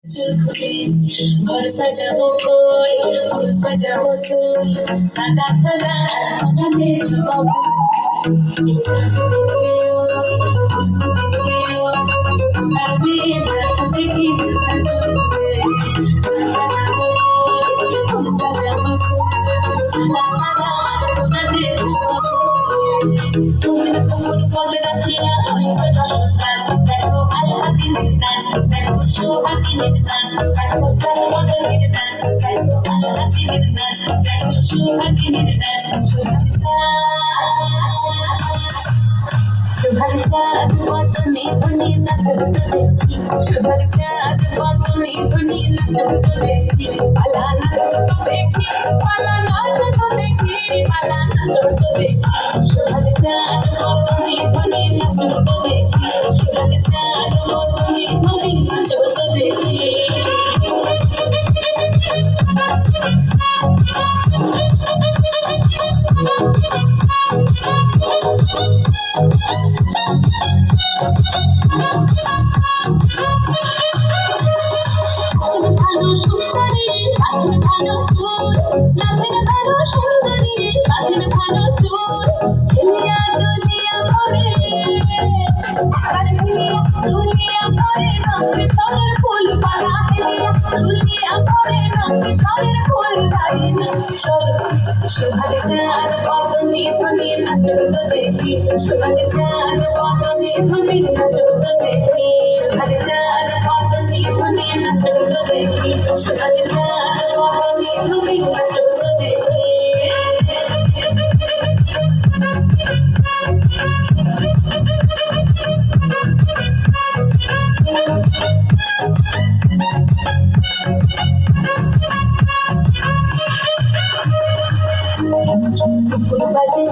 চুলখুলি ঘর সাজাবো কই ফুল সাজাবো সুই সাদা সাদা আলপনাতে বাবু সোনার বিয়ে নাচো দেখি সাজাবো কই ফুল সাজাবো সুই সাদা সাদা আলপনাতে বাবু তুমি কোমর বলে রাখিয়া নাচ দেখো আল্লাহ দিনের নাচ দেখো সোহাগিনীর নাচ দেখো জন্মদিনের নাচ দেখো আল্লাহ দিনের নাচ দেখো সোহাগিনীর নাচ সুভাগ চাঁদ বদনে ধনি নাচো দেখি সুভাগ চাঁদ বদনে ধনি নাচো দেখি পালা নাচো দেখি পালা নাচো দেখি পালা নাচো দেখি সুভাগ চাঁদ বদনে ধনি নাচো দেখি সুভাগ চাঁদ বদনে ধনি নাচো দেখি ভালো সুন্দরী কাঁদিন ভালো চুল নাচেন ভালো সুন্দরী কাঁদিন ভালো চুল দুনিয়া দুনিয়া করে আর দুনিয়া করে রঙে চলের ফুল পালা দুনিয়া করে রঙে চলের ফুল লাইন সুভাগ চাঁদ বদনে ধনি নাচো দেখি সুভাগ চাঁদ বদনে ধনি নাচো দেখি সুভাগ চাঁদ বদনে ধনি নাচো দেখি সুভাগ চাঁদ বদনে ধনি নাচো দেখি বাজে